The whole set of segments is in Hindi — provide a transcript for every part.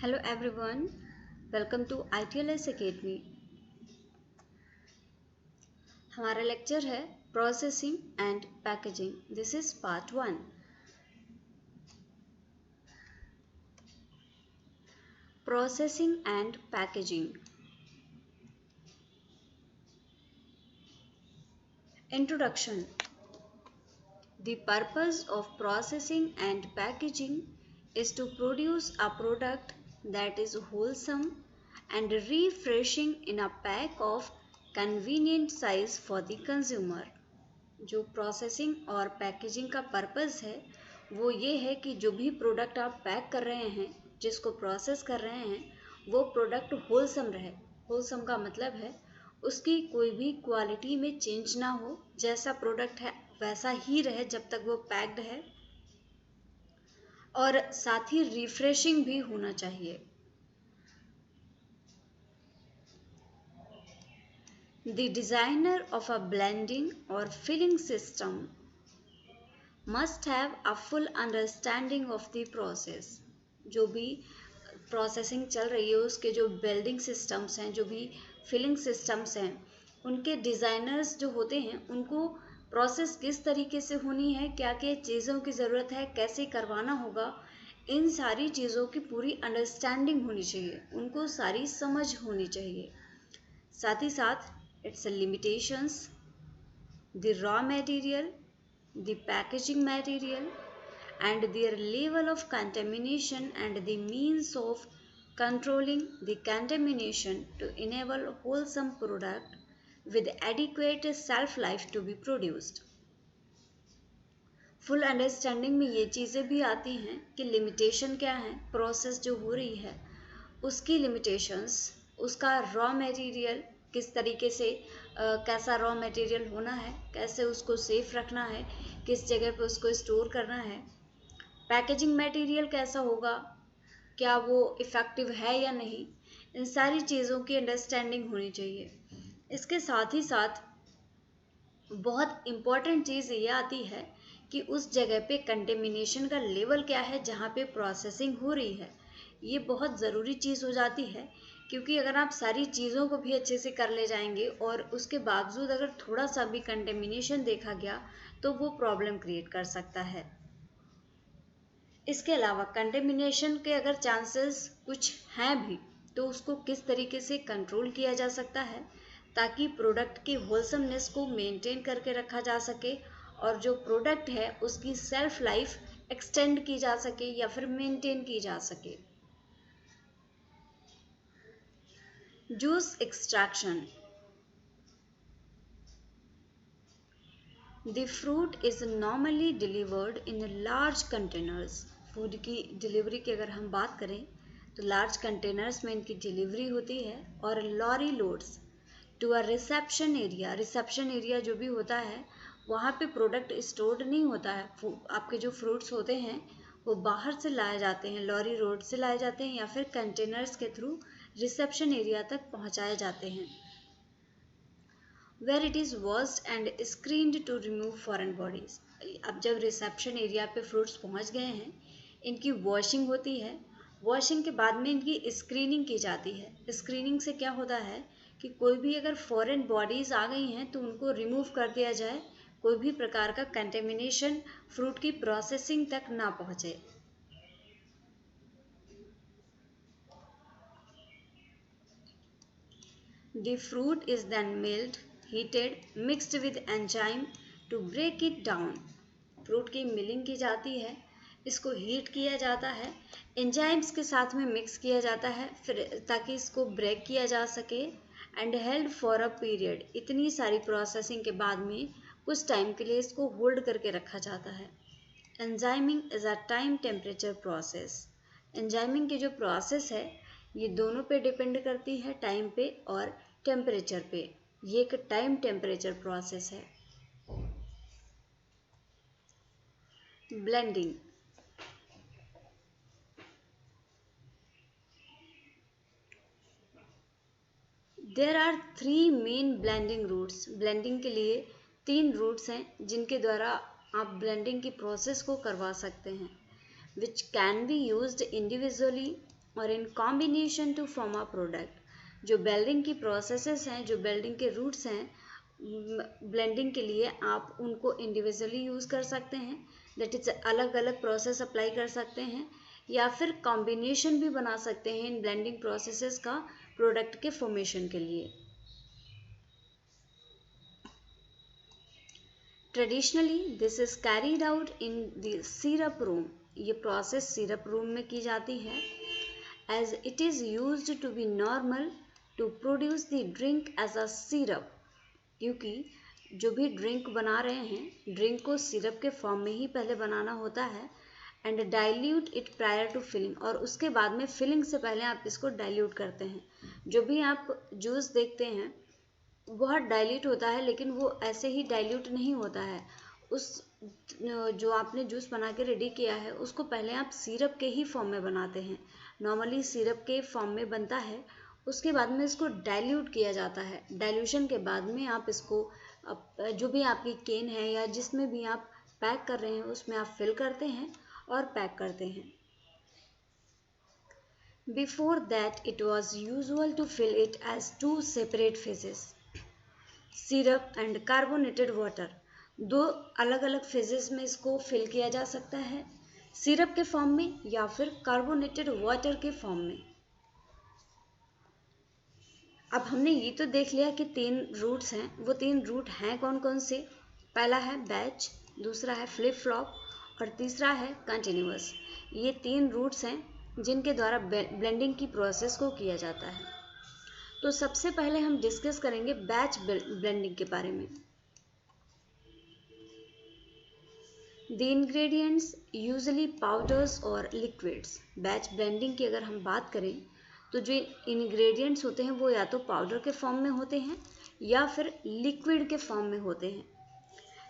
Hello everyone, welcome to ITLS Academy। हमारा लेक्चर है processing and packaging. This is part 1। Processing and packaging. Introduction. The purpose of processing and packaging is to produce a product that is wholesome and refreshing in a pack of convenient size for the consumer। जो प्रोसेसिंग और पैकेजिंग का पर्पस है वो ये है कि जो भी प्रोडक्ट आप पैक कर रहे हैं, जिसको प्रोसेस कर रहे हैं, वो प्रोडक्ट होलसम रहे। होलसम का मतलब है उसकी कोई भी क्वालिटी में चेंज ना हो, जैसा प्रोडक्ट है वैसा ही रहे जब तक वो पैक्ड है, और साथ ही रिफ्रेशिंग भी होना चाहिए। The designer of a blending or filling system must have a full understanding of the process। जो भी प्रोसेसिंग चल रही है उसके जो बिल्डिंग सिस्टम्स हैं, जो भी फिलिंग सिस्टम्स हैं, उनके डिज़ाइनर्स जो होते हैं उनको प्रोसेस किस तरीके से होनी है, क्या क्या चीज़ों की ज़रूरत है, कैसे करवाना होगा, इन सारी चीज़ों की पूरी अंडरस्टैंडिंग होनी चाहिए, उनको सारी समझ होनी चाहिए। साथ ही साथ it's limitations, the raw material, the packaging material, and their level of contamination and the means of controlling the contamination to enable wholesome product with adequate shelf life to be produced। Full understanding में ये चीज़ें भी आती हैं कि लिमिटेशन क्या है, प्रोसेस जो हो रही है उसकी लिमिटेशंस, उसका रॉ मटेरियल किस तरीके से कैसा रॉ मटेरियल होना है, कैसे उसको सेफ रखना है, किस जगह पे उसको स्टोर करना है, पैकेजिंग मटेरियल कैसा होगा, क्या वो इफ़ेक्टिव है या नहीं, इन सारी चीज़ों की अंडरस्टैंडिंग होनी चाहिए। इसके साथ ही साथ बहुत इम्पॉर्टेंट चीज़ ये आती है कि उस जगह पे कंटेमिनेशन का लेवल क्या है जहाँ पे प्रोसेसिंग हो रही है। ये बहुत ज़रूरी चीज़ हो जाती है, क्योंकि अगर आप सारी चीज़ों को भी अच्छे से कर ले जाएंगे और उसके बावजूद अगर थोड़ा सा भी कंटेमिनेशन देखा गया तो वो प्रॉब्लम क्रिएट कर सकता है। इसके अलावा कंटेमिनेशन के अगर चांसेस कुछ हैं भी तो उसको किस तरीके से कंट्रोल किया जा सकता है ताकि प्रोडक्ट की होलसमनेस को मेंटेन करके रखा जा सके और जो प्रोडक्ट है उसकी सेल्फ लाइफ एक्सटेंड की जा सके या फिर मेंटेन की जा सके। Juice extraction. The fruit is normally delivered in large containers। Food की डिलीवरी की अगर हम बात करें तो लार्ज कंटेनर्स में इनकी डिलीवरी होती है और lorry loads to a reception area. Reception area जो भी होता है वहाँ पे प्रोडक्ट स्टोर्ड नहीं होता है, आपके जो फ्रूट्स होते हैं वो बाहर से लाए जाते हैं, लॉरी रोड से लाए जाते हैं या फिर कंटेनर्स के थ्रू रिसेप्शन एरिया तक पहुँचाए जाते हैं, where it is washed and screened to remove foreign bodies। अब जब रिसेप्शन एरिया पे फ्रूट्स पहुंच गए हैं, इनकी वॉशिंग होती है, वॉशिंग के बाद में इनकी स्क्रीनिंग की जाती है। स्क्रीनिंग से क्या होता है कि कोई भी अगर फॉरेन बॉडीज़ आ गई हैं तो उनको रिमूव कर दिया जाए, कोई भी प्रकार का कंटेमिनेशन फ्रूट की प्रोसेसिंग तक ना पहुँचे। The fruit is then milled, heated, mixed with enzyme to break it down। Fruit की मिलिंग की जाती है, इसको हीट किया जाता है, एंजाइम्स के साथ में मिक्स किया जाता है फिर ताकि इसको ब्रेक किया जा सके, and held for a period. इतनी सारी प्रोसेसिंग के बाद में कुछ टाइम के लिए इसको होल्ड करके रखा जाता है। Enzyming is a time temperature process. Enzyming की जो प्रोसेस है ये दोनों पे डिपेंड करती है, टाइम पे और टेम्परेचर पे। ये एक टाइम टेम्परेचर प्रोसेस है। Blending. There are 3 main blending routes. Blending के लिए 3 रूट्स हैं जिनके द्वारा आप ब्लेंडिंग की प्रोसेस को करवा सकते हैं, which can be used individually और in combination to form a product. जो ब्लेंडिंग की प्रोसेसेस हैं, जो ब्लेंडिंग के रूट्स हैं ब्लेंडिंग के लिए, आप उनको इंडिविजुअली यूज़ कर सकते हैं, दैट इज अलग अलग प्रोसेस अप्लाई कर सकते हैं, या फिर कॉम्बिनेशन भी बना सकते हैं इन ब्लेंडिंग प्रोसेसेस का प्रोडक्ट के फॉर्मेशन के लिए। Traditionally this is carried out in the syrup room. ये प्रोसेस सिरप रूम में की जाती है, as it is used to be normal to produce the drink as a syrup. क्योंकि जो भी ड्रिंक बना रहे हैं, ड्रिंक को सिरप के फॉर्म में ही पहले बनाना होता है, and dilute it prior to filling, और उसके बाद में फिलिंग से पहले आप इसको डाइल्यूट करते हैं। जो भी आप जूस देखते हैं बहुत डाइल्यूट होता है, लेकिन वो ऐसे ही डाइल्यूट नहीं होता है। उस जो आपने जूस बना के रेडी किया है उसको पहले आप सिरप के ही फॉर्म में बनाते हैं, नॉर्मली सिरप के फॉर्म में बनता है। उसके बाद में इसको डाइल्यूट किया जाता है। डाइल्यूशन के बाद में आप इसको जो भी आपकी केन है या जिसमें भी आप पैक कर रहे हैं उसमें आप फिल करते हैं और पैक करते हैं। Before that, it was usual to fill it as two separate phases, syrup and carbonated water. दो अलग अलग फेजेस में इसको फिल किया जा सकता है, सिरप के फॉर्म में या फिर कार्बोनेटेड वाटर के फॉर्म में। अब हमने ये तो देख लिया कि 3 रूट्स हैं। वो 3 रूट हैं कौन कौन से? पहला है बैच, दूसरा है फ्लिप फ्लॉप और तीसरा है कंटिन्यूअस। ये 3 रूट्स हैं जिनके द्वारा ब्लेंडिंग की प्रोसेस को किया जाता है। तो सबसे पहले हम डिस्कस करेंगे बैच ब्लेंडिंग के बारे में। द इंग्रेडिएंट्स यूजुअली पाउडर्स और लिक्विड्स। बैच ब्लेंडिंग की अगर हम बात करें तो जो इंग्रेडिएंट्स होते हैं वो या तो पाउडर के फॉर्म में होते हैं या फिर लिक्विड के फॉर्म में होते हैं।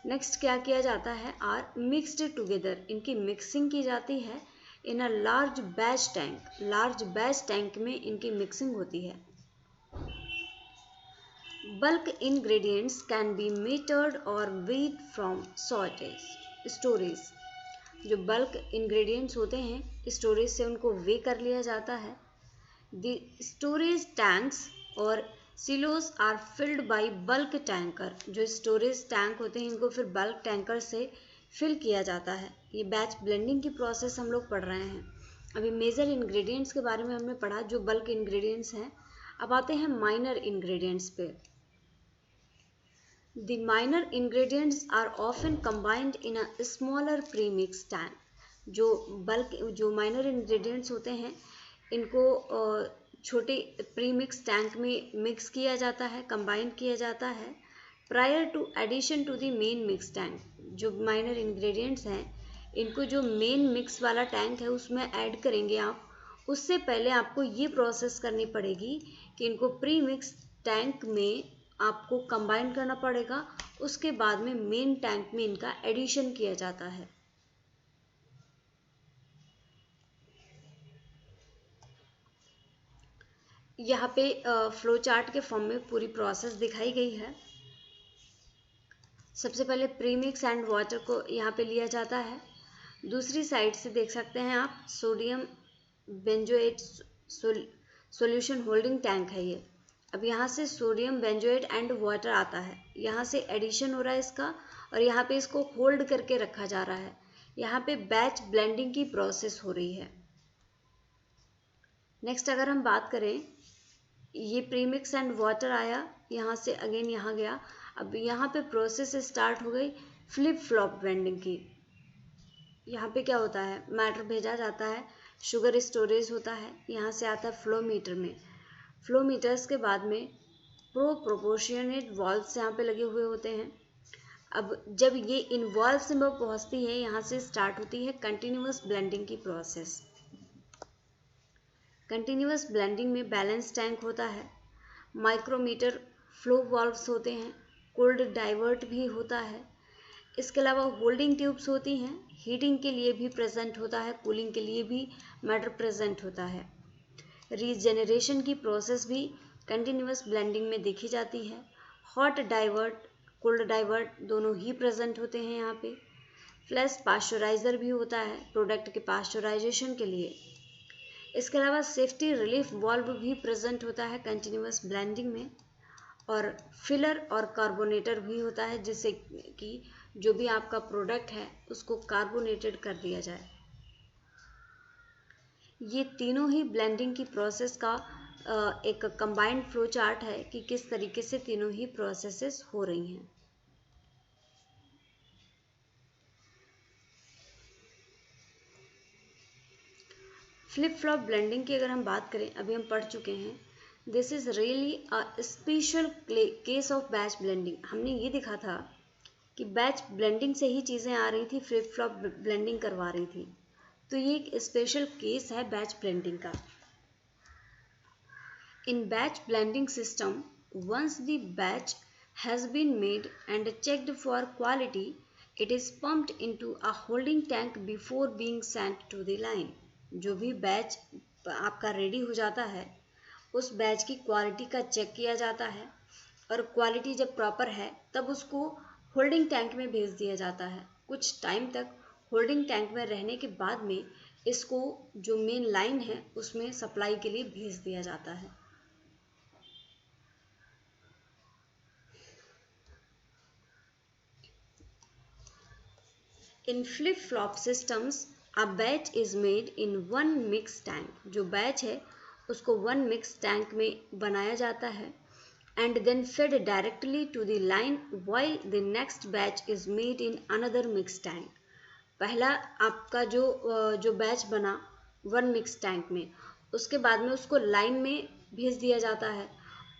नेक्स्ट क्या किया जाता है? Are mixed together. इनकी मिक्सिंग की जाती है in a large batch tank. Large batch tank में इनकी मिक्सिंग होती है। Bulk ingredients can be metered or weighed from storage। जो बल्क इंग्रेडिएंट्स होते हैं स्टोरेज से उनको वे कर लिया जाता है। The storage tanks और silos are filled by bulk tanker। जो स्टोरेज टैंक होते हैं इनको फिर बल्क टैंकर से फिल किया जाता है। ये बैच ब्लेंडिंग की प्रोसेस हम लोग पढ़ रहे हैं। अभी मेजर इंग्रेडिएंट्स के बारे में हमने पढ़ा जो बल्क इंग्रेडिएंट्स हैं। अब आते हैं माइनर इंग्रेडिएंट्स पे। The minor ingredients are often combined in a smaller premix tank। जो माइनर इंग्रेडिएंट्स होते हैं इनको छोटे प्रीमिक्स टैंक में मिक्स किया जाता है, कंबाइन किया जाता है prior to addition to the main mix tank. जो माइनर इंग्रेडिएंट्स हैं इनको जो मेन मिक्स वाला टैंक है उसमें ऐड करेंगे आप, उससे पहले आपको ये प्रोसेस करनी पड़ेगी कि इनको प्री मिक्स टैंक में आपको कंबाइन करना पड़ेगा, उसके बाद में मेन टैंक में इनका एडिशन किया जाता है। यहाँ पे फ्लो चार्ट के फॉर्म में पूरी प्रोसेस दिखाई गई है। सबसे पहले प्रीमिक्स एंड वाटर को यहाँ पे लिया जाता है। दूसरी साइड से देख सकते हैं आप sodium benzoate solution holding tank है ये। अब यहाँ से सोडियम बेंजोएट एंड वाटर आता है, यहाँ से एडिशन हो रहा है इसका और यहाँ पे इसको होल्ड करके रखा जा रहा है। यहाँ पे बैच ब्लेंडिंग की प्रोसेस हो रही है। नेक्स्ट अगर हम बात करें, ये प्रीमिक्स एंड वाटर आया, यहाँ से अगेन यहाँ गया। अब यहाँ पे प्रोसेस स्टार्ट हो गई फ्लिप फ्लॉप ब्लेंडिंग की। यहाँ पे क्या होता है? मैटर भेजा जाता है, शुगर स्टोरेज होता है, यहाँ से आता है फ्लो मीटर में। फ्लो मीटर्स के बाद में प्रोपोर्शनेट वॉल्व्स यहाँ पे लगे हुए होते हैं। अब जब ये इन वॉल्व्स में पहुँचती है, यहाँ से स्टार्ट होती है कंटिन्यूअस ब्लेंडिंग की प्रोसेस। कंटिन्यूअस ब्लेंडिंग में बैलेंस टैंक होता है, माइक्रोमीटर, फ्लो वॉल्व्स होते हैं, कोल्ड डाइवर्ट भी होता है। इसके अलावा होल्डिंग ट्यूब्स होती हैं, हीटिंग के लिए भी प्रेजेंट होता है, कूलिंग के लिए भी मैटर प्रेजेंट होता है। रीजेनरेशन की प्रोसेस भी कंटिन्यूअस ब्लेंडिंग में देखी जाती है। हॉट डाइवर्ट, कोल्ड डाइवर्ट दोनों ही प्रेजेंट होते हैं यहाँ पे। फ्लैश पास्चराइज़र भी होता है प्रोडक्ट के पास्चराइजेशन के लिए। इसके अलावा सेफ्टी रिलीफ वाल्व भी प्रेजेंट होता है कंटिन्यूअस ब्लेंडिंग में, और फिलर और कार्बोनेटर भी होता है जिससे कि जो भी आपका प्रोडक्ट है उसको कार्बोनेटेड कर दिया जाए। ये तीनों ही ब्लेंडिंग की प्रोसेस का एक कंबाइंड फ्लो चार्ट है कि किस तरीके से तीनों ही प्रोसेसेस हो रही हैं। फ्लिप फ्लॉप ब्लेंडिंग की अगर हम बात करें, अभी हम पढ़ चुके हैं, this is really a special case of batch blending. हमने ये देखा था कि बैच ब्लेंडिंग से ही चीज़ें आ रही थी, फ्लिप फ्लॉप ब्लेंडिंग करवा रही थी, तो ये एक स्पेशल केस है बैच ब्लेंडिंग का। In batch blending system, once the batch has been made and checked for quality, it is pumped into a holding tank before being sent to the line. जो भी बैच आपका रेडी हो जाता है उस बैच की क्वालिटी का चेक किया जाता है, और क्वालिटी जब प्रॉपर है तब उसको होल्डिंग टैंक में भेज दिया जाता है। कुछ टाइम तक होल्डिंग टैंक में रहने के बाद में इसको जो मेन लाइन है उसमें सप्लाई के लिए भेज दिया जाता है। In flip-flop systems, a batch is made in one mix tank. जो बैच है उसको one mix tank में बनाया जाता है and then fed directly to the line while the next batch is made in another mix tank. पहला आपका जो बैच बना one mix tank में, उसके बाद में उसको लाइन में भेज दिया जाता है।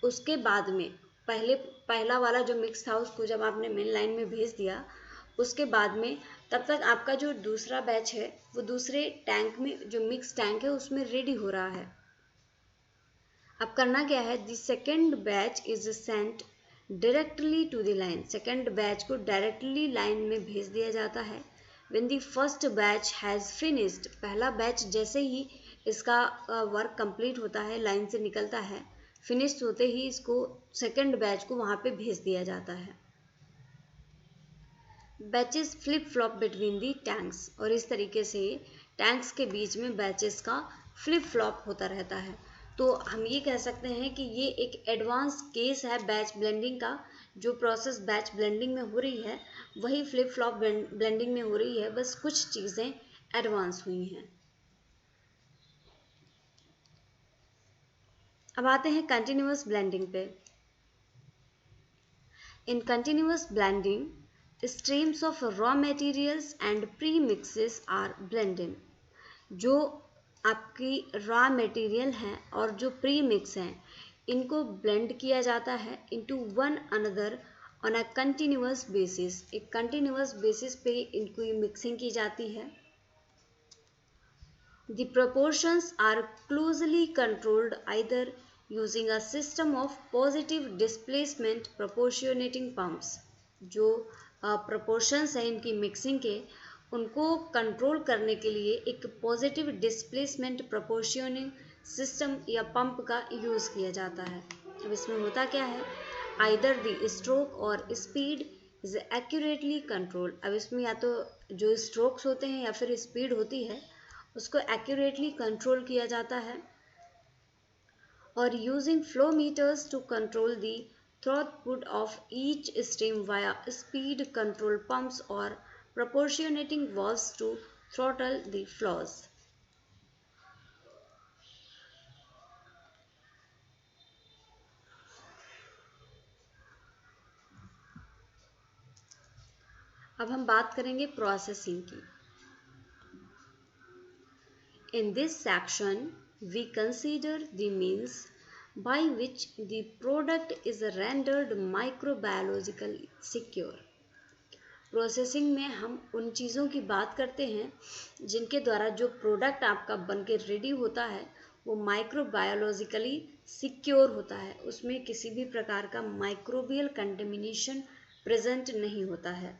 उसके बाद में पहला वाला जो मिक्स था उसको जब आपने मेन लाइन में भेज दिया, उसके बाद में तब तक आपका जो दूसरा बैच है वो दूसरे टैंक में, जो मिक्स टैंक है उसमें रेडी हो रहा है। अब करना क्या है, the second batch is sent directly to the line. Second batch को डायरेक्टली लाइन में भेज दिया जाता है। When the first batch has finished, पहला बैच जैसे ही इसका वर्क कंप्लीट होता है, लाइन से निकलता है, फिनिश्ड होते ही इसको सेकेंड बैच को वहाँ पे भेज दिया जाता है। Batches flip flop between the tanks, और इस तरीके से टैंक्स के बीच में बैचेस का फ्लिप फ्लॉप होता रहता है। तो हम ये कह सकते हैं कि ये एक एडवांस केस है बैच ब्लेंडिंग का। जो प्रोसेस बैच ब्लेंडिंग में हो रही है वही फ्लिप फ्लॉप ब्लेंडिंग में हो रही है, बस कुछ चीज़ें एडवांस हुई हैं। अब आते हैं कंटिन्यूअस ब्लेंडिंग पे। इन continuous blending, streams of raw materials and premixes are blended. जो आपकी रॉ मटेरियल हैं और जो प्रीमिक्स हैं इनको ब्लेंड किया जाता है into one another on a continuous basis. एक कंटिन्यूअस बेसिस पे इनको ये मिक्सिंग की जाती है। The proportions are closely controlled either using a system of positive displacement proportionating pumps. जो प्रोपोर्शंस हैं इनकी मिक्सिंग के, उनको कंट्रोल करने के लिए एक पॉजिटिव डिस्प्लेसमेंट प्रोपोर्शनिंग सिस्टम या पंप का यूज़ किया जाता है। अब इसमें होता क्या है, आइदर द स्ट्रोक और स्पीड इज एक्यूरेटली कंट्रोल। अब इसमें या तो जो स्ट्रोक्स होते हैं या फिर स्पीड होती है उसको एक्यूरेटली कंट्रोल किया जाता है, और using flow meters to control the throughput of each stream via speed control pumps or proportionating valves to throttle the flows. अब हम बात करेंगे प्रोसेसिंग की। In this section, we consider the means by which the product is rendered microbiologically secure. Processing में हम उन चीज़ों की बात करते हैं जिनके द्वारा जो प्रोडक्ट आपका बन के रेडी होता है वो माइक्रोबायोलॉजिकली सिक्योर होता है, उसमें किसी भी प्रकार का माइक्रोबियल कंटेमिनेशन प्रेजेंट नहीं होता है।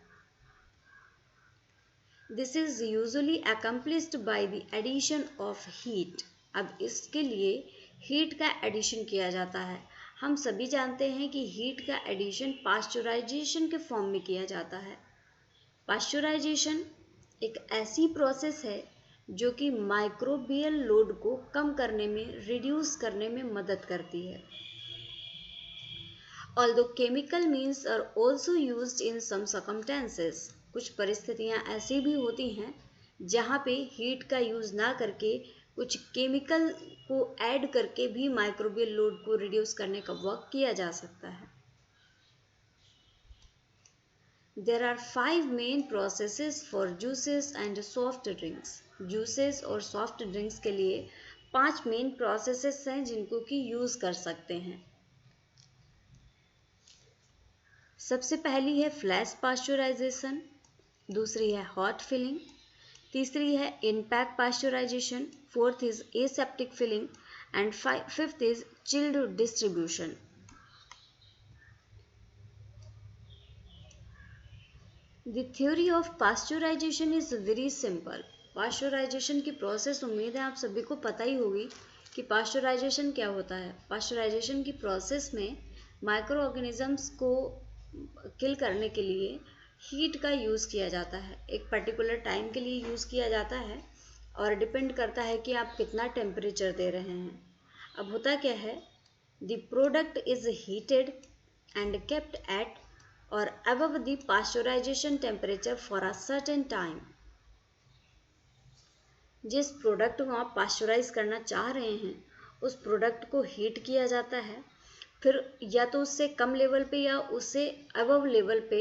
This is usually accomplished by the addition of heat. अब इसके लिए हीट का एडिशन किया जाता है। हम सभी जानते हैं कि हीट का एडिशन पास्चराइजेशन के फॉर्म में किया जाता है। पास्चराइजेशन एक ऐसी प्रोसेस है जो कि माइक्रोबियल लोड को कम करने में, रिड्यूस करने में मदद करती है। Although chemical means are also used in some circumstances, कुछ परिस्थितियां ऐसी भी होती हैं जहाँ पे हीट का यूज ना करके कुछ केमिकल को ऐड करके भी माइक्रोबियल लोड को रिड्यूस करने का वर्क किया जा सकता है। There are 5 main processes for juices and soft drinks. Juices और soft drinks के लिए 5 मेन प्रोसेसेस हैं जिनको कि यूज कर सकते हैं। सबसे पहली है फ्लैश पास्चराइजेशन, दूसरी है हॉट फिलिंग, तीसरी है in pack pasteurisation, fourth is aseptic filling and fifth is chilled distribution. The theory of pasteurisation is very simple. Pasteurisation की प्रोसेस उम्मीद है आप सभी को पता ही होगी कि पास्चराइजेशन क्या होता है। पास्चराइजेशन की प्रोसेस में माइक्रो ऑर्गेनिजम्स को किल करने के लिए हीट का यूज़ किया जाता है, एक पर्टिकुलर टाइम के लिए यूज़ किया जाता है और डिपेंड करता है कि आप कितना टेम्परेचर दे रहे हैं। अब होता क्या है, the product is heated and kept at or above the pasteurisation temperature for a certain time. जिस प्रोडक्ट को आप पास्चराइज करना चाह रहे हैं उस प्रोडक्ट को हीट किया जाता है, फिर या तो उससे कम लेवल पे या उससे अबव लेवल पे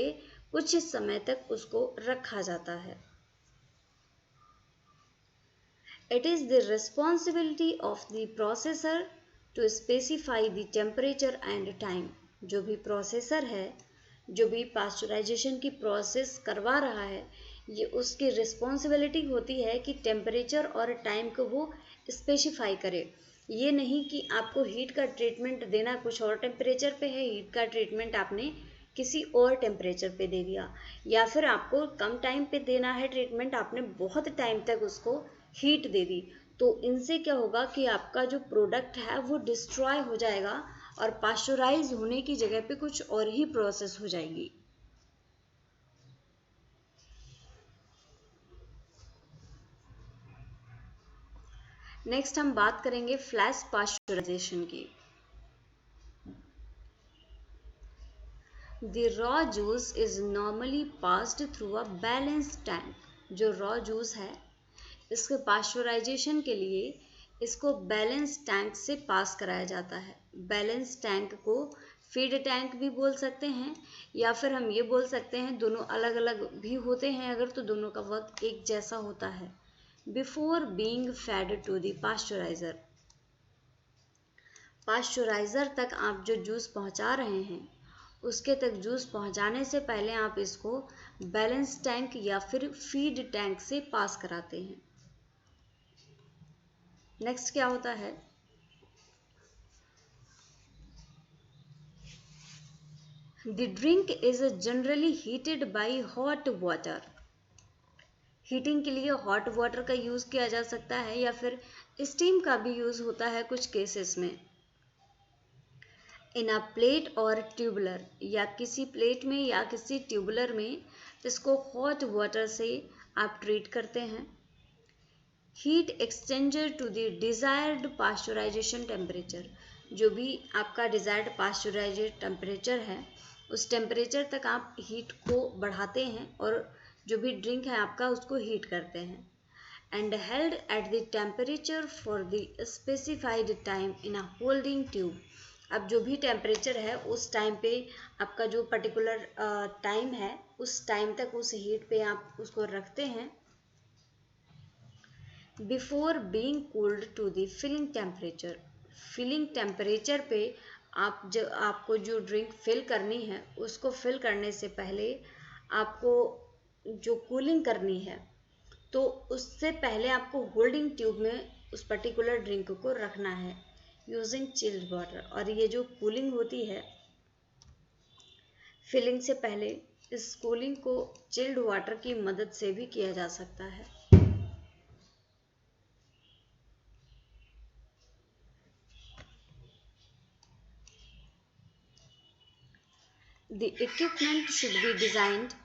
कुछ समय तक उसको रखा जाता है। It is the responsibility of the processor to specify the temperature and time. जो भी प्रोसेसर है, जो भी पास्चराइजेशन की प्रोसेस करवा रहा है, ये उसकी रिस्पॉन्सिबिलिटी होती है कि टेम्परेचर और टाइम को वो स्पेसिफाई करे। ये नहीं कि आपको हीट का ट्रीटमेंट देना कुछ और टेम्परेचर पे है, हीट का ट्रीटमेंट आपने किसी और टेम्परेचर पे दे दिया, या फिर आपको कम टाइम पे देना है ट्रीटमेंट, आपने बहुत टाइम तक उसको हीट दे दी। तो इनसे क्या होगा कि आपका जो प्रोडक्ट है वो डिस्ट्रॉय हो जाएगा और पास्चराइज होने की जगह पे कुछ और ही प्रोसेस हो जाएगी। नेक्स्ट हम बात करेंगे फ्लैश पास्चराइजेशन की। The raw juice is normally passed through a balanced tank. जो raw juice है, इसके पास्चराइजेशन के लिए इसको बैलेंस टैंक से पास कराया जाता है। बैलेंस टैंक को फीड टैंक भी बोल सकते हैं, या फिर हम ये बोल सकते हैं दोनों अलग अलग भी होते हैं अगर, तो दोनों का वर्क एक जैसा होता है। Before being fed to the pasteuriser, pasteuriser तक आप जो जूस पहुंचा रहे हैं उसके तक जूस पहुंचाने से पहले आप इसको बैलेंस टैंक या फिर फीड टैंक से पास कराते हैं। नेक्स्ट क्या होता है, the drink is generally heated by hot water. Heating के लिए हॉट वाटर का यूज किया जा सकता है या फिर स्टीम का भी यूज होता है कुछ केसेस में। इन अ प्लेट और ट्यूबुलर, या किसी प्लेट में या किसी ट्यूबुलर में इसको हॉट वाटर से आप ट्रीट करते हैं। Heat exchanger to the desired pasteurisation temperature, जो भी आपका डिजायर्ड पास्चराइजेशन टेम्परेचर है उस टेम्परेचर तक आप हीट को बढ़ाते हैं और जो भी ड्रिंक है आपका उसको हीट करते हैं। And held at the temperature for the specified time in a holding tube. अब जो भी टेम्परेचर है उस टाइम पे आपका जो पर्टिकुलर टाइम है उस टाइम तक उस हीट पे आप उसको रखते हैं। Before being cooled to the filling temperature, filling temperature पे आपको जो ड्रिंक फिल करनी है उसको फिल करने से पहले आपको जो कूलिंग करनी है तो उससे पहले आपको होल्डिंग ट्यूब में उस पर्टिकुलर ड्रिंक को रखना है यूजिंग चिल्ड वाटर। और ये जो कूलिंग होती है फिलिंग से पहले, इस कूलिंग को चिल्ड वाटर की मदद से भी किया जा सकता है। The equipment should be designed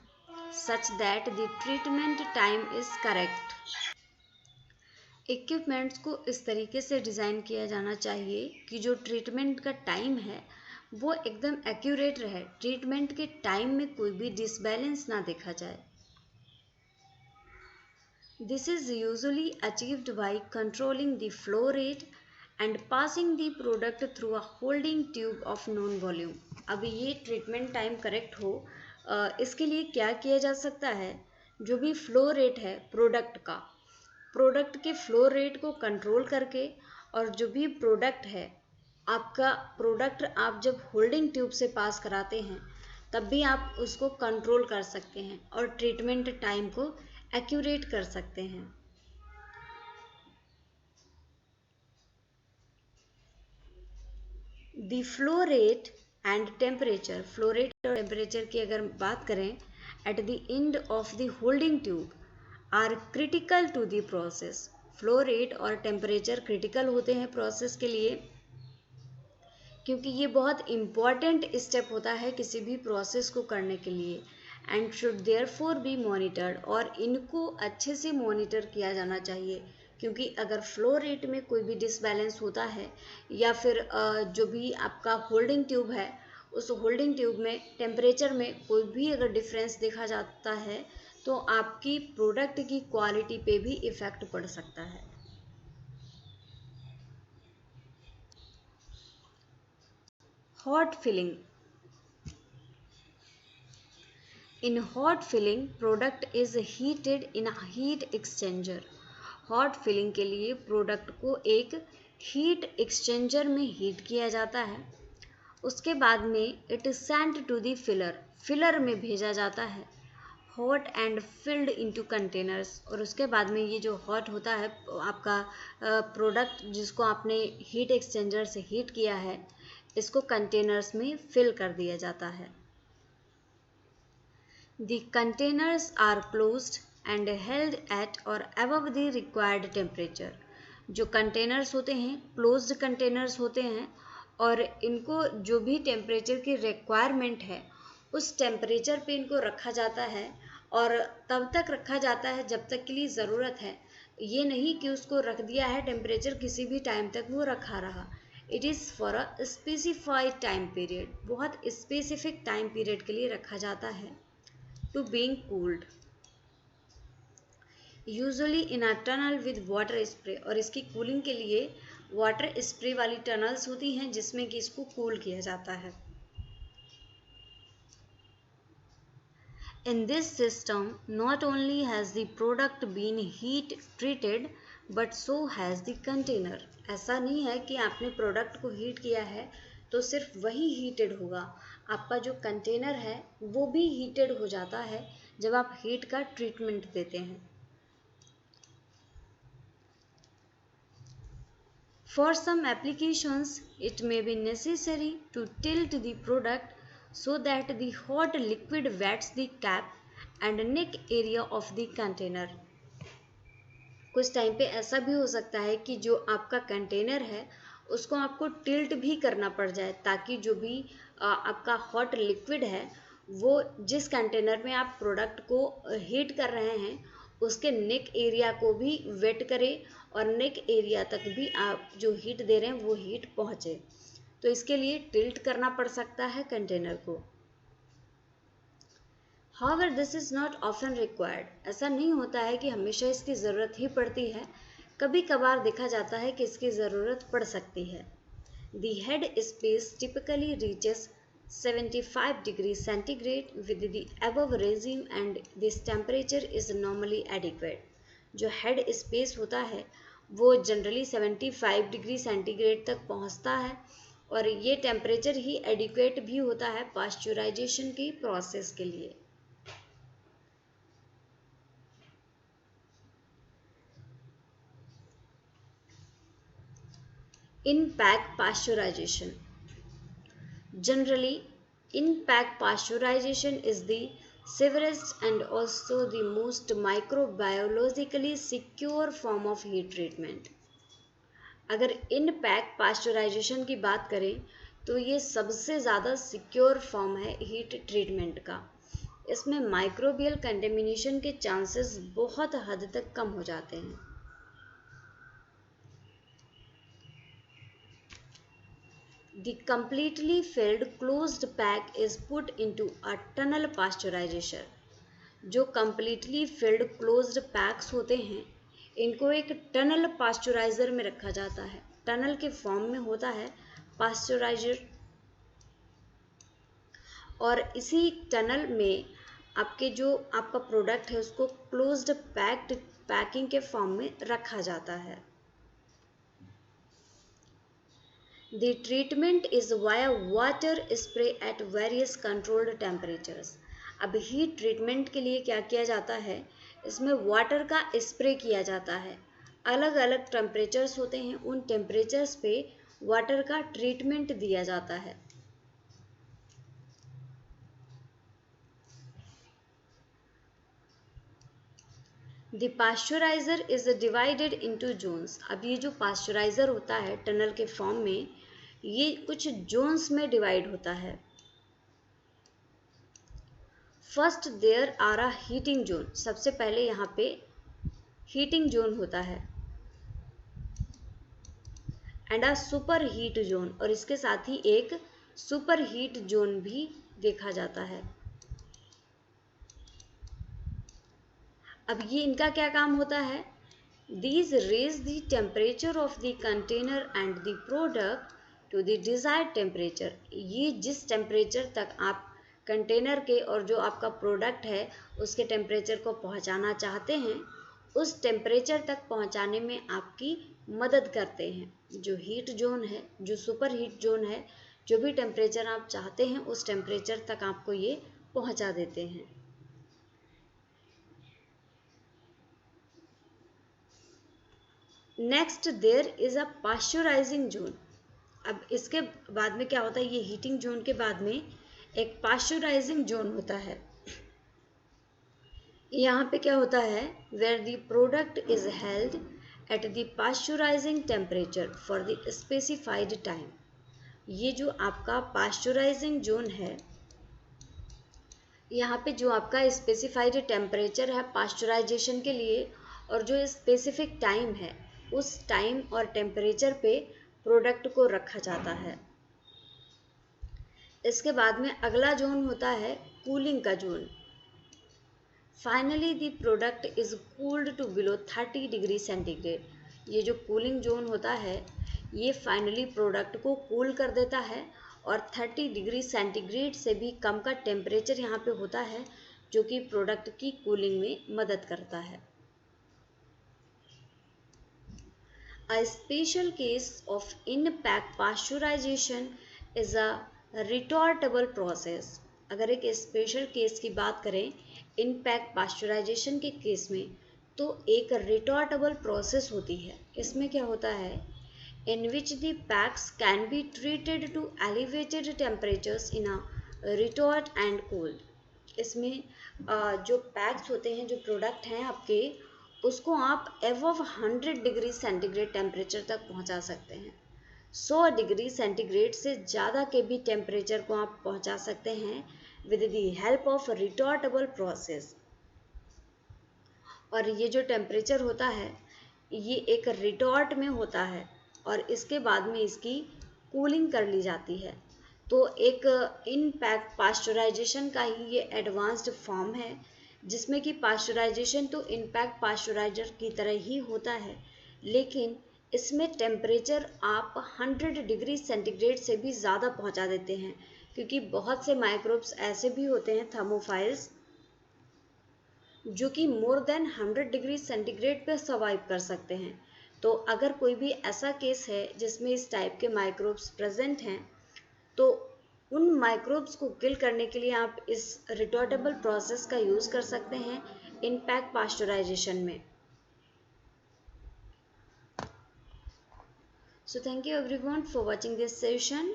such that the treatment time is correct. Equipments को इस तरीके से डिज़ाइन किया जाना चाहिए कि जो ट्रीटमेंट का टाइम है वो एकदम एक्यूरेट रहे, ट्रीटमेंट के टाइम में कोई भी डिसबैलेंस ना देखा जाए। This is usually achieved by controlling the flow rate and passing the product through a holding tube of known volume। अब ये ट्रीटमेंट टाइम करेक्ट हो, इसके लिए क्या किया जा सकता है, जो भी फ्लो रेट है प्रोडक्ट के फ्लो रेट को कंट्रोल करके, और जो भी प्रोडक्ट है आपका प्रोडक्ट आप जब होल्डिंग ट्यूब से पास कराते हैं तब भी आप उसको कंट्रोल कर सकते हैं और ट्रीटमेंट टाइम को एक्यूरेट कर सकते हैं। The flow rate and temperature, flow rate और टेम्परेचर की अगर बात करें, at the end of the holding tube are critical to the process. Flow rate और टेम्परेचर क्रिटिकल होते हैं प्रोसेस के लिए, क्योंकि ये बहुत इम्पॉर्टेंट स्टेप होता है किसी भी प्रोसेस को करने के लिए, and should therefore B monitored, और इनको अच्छे से मॉनिटर किया जाना चाहिए, क्योंकि अगर फ्लो रेट में कोई भी डिसबैलेंस होता है या फिर जो भी आपका होल्डिंग ट्यूब है उस होल्डिंग ट्यूब में टेम्परेचर में कोई भी अगर डिफरेंस देखा जाता है तो आपकी प्रोडक्ट की क्वालिटी पे भी इफ़ेक्ट पड़ सकता है। Hot filling. In hot filling, product is heated in a heat exchanger। Hot filling के लिए प्रोडक्ट को एक हीट एक्सचेंजर में हीट किया जाता है, उसके बाद में it is sent to the filler में भेजा जाता है, hot and filled into containers. और उसके बाद में ये जो हॉट होता है आपका प्रोडक्ट जिसको आपने हीट एक्सचेंजर से हीट किया है, इसको कंटेनर्स में फिल कर दिया जाता है। The containers are closed and held at or above the required temperature। जो कंटेनर्स होते हैं क्लोज्ड कंटेनर्स होते हैं और इनको जो भी टेम्परेचर की रिक्वायरमेंट है उस टेम्परेचर पे इनको रखा जाता है, और तब तक रखा जाता है जब तक के लिए ज़रूरत है। ये नहीं कि उसको रख दिया है टेम्परेचर किसी भी टाइम तक वो रखा रहा। It is for a specified time period, बहुत स्पेसिफिक टाइम पीरियड के लिए रखा जाता है। To being cooled, usually in a tunnel with water spray। और इसकी कूलिंग के लिए वाटर स्प्रे वाली टनल्स होती हैं जिसमें कि इसको कूल किया जाता है। In this system, not only has the product been heat treated, but so has the container। ऐसा नहीं है कि आपने प्रोडक्ट को हीट किया है तो सिर्फ वही हीटेड होगा, आपका जो कंटेनर है वो भी हीटेड हो जाता है जब आप हीट का ट्रीटमेंट देते हैं। For some applications, it may be necessary to tilt the product so that the hot liquid wets the cap and neck area of the container। कुछ टाइम पे ऐसा भी हो सकता है कि जो आपका कंटेनर है उसको आपको टिल्ट भी करना पड़ जाए, ताकि जो भी आपका हॉट लिक्विड है वो जिस कंटेनर में आप प्रोडक्ट को हीट कर रहे हैं उसके नेक एरिया को भी वेट करे और नेक एरिया तक भी आप जो हीट दे रहे हैं वो हीट पहुँचे। तो इसके लिए टिल्ट करना पड़ सकता है कंटेनर को। However, this is not often required। ऐसा नहीं होता है कि हमेशा इसकी ज़रूरत ही पड़ती है, कभी कभार देखा जाता है कि इसकी ज़रूरत पड़ सकती है। The head space typically reaches 75 degrees centigrade with the above regime and this temperature is normally adequate। जो head space होता है वो जनरली 75 डिग्री सेंटीग्रेड तक पहुंचता है और ये टेम्परेचर ही एडिक्वेट भी होता है पास्चुराइजेशन की प्रोसेस के लिए। In-pack pasteurization। Generally, in-pack pasteurization is the severest and also the most microbiologically secure form of heat treatment। अगर in-pack pasteurization की बात करें तो ये सबसे ज़्यादा सिक्योर फॉर्म है हीट ट्रीटमेंट का। इसमें माइक्रोबियल कंटेमिनेशन के चांसेस बहुत हद तक कम हो जाते हैं। The completely filled closed pack is put into a tunnel pasteurization. जो completely filled closed packs होते हैं इनको एक टनल पास्चुराइजर में रखा जाता है. टनल के फॉर्म में होता है पास्चुराइजर, और इसी टनल में आपके जो आपका प्रोडक्ट है उसको क्लोज्ड पैकिंग के फॉर्म में रखा जाता है. The treatment is via water spray at various controlled temperatures. अब हीट ट्रीटमेंट के लिए क्या किया जाता है, इसमें वाटर का स्प्रे किया जाता है. अलग अलग टेम्परेचर्स होते हैं, उन टेम्परेचर्स पे वाटर का ट्रीटमेंट दिया जाता है. The pasteurizer is divided into zones. अब ये जो पास्चुराइजर होता है टनल के फॉर्म में, ये कुछ जोन्स में डिवाइड होता है. First there are a heating zone. सबसे पहले यहाँ पे हीटिंग जोन होता है, and a super heat zone, और इसके साथ ही एक सुपर हीट जोन भी देखा जाता है. अब ये इनका क्या काम होता है, these raise the temperature of the container and the product to the desired temperature. ये जिस टेम्परेचर तक आप कंटेनर के और जो आपका प्रोडक्ट है उसके टेम्परेचर को पहुंचाना चाहते हैं, उस टेम्परेचर तक पहुंचाने में आपकी मदद करते हैं. जो हीट जोन है, जो सुपर हीट जोन है, जो भी टेम्परेचर आप चाहते हैं उस टेम्परेचर तक आपको ये पहुंचा देते हैं. Next there is a pasteurising zone. अब इसके बाद में क्या होता है, ये हीटिंग जोन के बाद में एक पास्चुराइजिंग जोन होता है. यहाँ पे क्या होता है, where the product is held at the pasteurising temperature for the specified time. ये जो आपका पास्चुराइजिंग जोन है, यहाँ पे जो आपका स्पेसिफाइड टेम्परेचर है पास्चुराइजेशन के लिए और जो स्पेसिफिक टाइम है, उस टाइम और टेम्परेचर पे प्रोडक्ट को रखा जाता है. इसके बाद में अगला जोन होता है कूलिंग का zone. Finally the product is cooled to below 30 degree centigrade. ये जो कूलिंग जोन होता है ये फाइनली प्रोडक्ट को कूल कर देता है और 30 डिग्री सेंटीग्रेड से भी कम का टेम्परेचर यहाँ पे होता है जो कि प्रोडक्ट की कूलिंग में मदद करता है. A special case of in-pack pasteurization is a retortable process. अगर एक स्पेशल केस की बात करें इन पैक पास्चुराइजेशन के केस में, तो एक रिटॉर्टेबल प्रोसेस होती है. इसमें क्या होता है, in which the packs can be treated to elevated temperatures in a retort and cooled. इसमें जो पैक्स होते हैं, जो प्रोडक्ट हैं आपके, उसको आप एवव 100 डिग्री सेंटीग्रेड टेम्परेचर तक पहुंचा सकते हैं. 100 डिग्री सेंटीग्रेड से ज़्यादा के भी टेम्परेचर को आप पहुंचा सकते हैं with the help of retortable process. और ये जो टेम्परेचर होता है ये एक रिटॉर्ट में होता है और इसके बाद में इसकी कूलिंग कर ली जाती है. तो एक इन पैक पास्चुराइजेशन का ही ये एडवांस्ड फॉर्म है, जिसमें कि पास्चुराइजेशन तो इनपैक्ट पास्चुराइजर की तरह ही होता है, लेकिन इसमें टेम्परेचर आप 100 डिग्री सेंटीग्रेड से भी ज़्यादा पहुंचा देते हैं, क्योंकि बहुत से माइक्रोब्स ऐसे भी होते हैं थर्मोफाइल्स जो कि मोर देन 100 डिग्री सेंटीग्रेड पे सर्वाइव कर सकते हैं. तो अगर कोई भी ऐसा केस है जिसमें इस टाइप के माइक्रोब्स प्रेजेंट हैं, तो उन माइक्रोब्स को किल करने के लिए आप इस रिटॉर्टेबल प्रोसेस का यूज़ कर सकते हैं इन पैक पास्चुराइजेशन में. So thank you everyone for watching this session.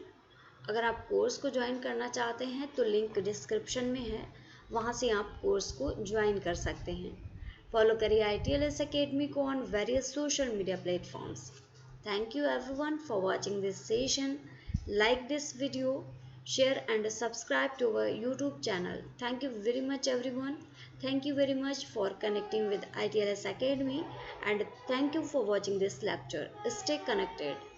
अगर आप कोर्स को ज्वाइन करना चाहते हैं तो लिंक डिस्क्रिप्शन में है, वहाँ से आप कोर्स को ज्वाइन कर सकते हैं. फॉलो करिए ITLS अकेडमी को on various social media platforms. Thank you everyone for watching this session. Like this video, share and subscribe to our YouTube channel. Thank you very much everyone. Thank you very much for connecting with ITLS Academy and thank you for watching this lecture. Stay connected.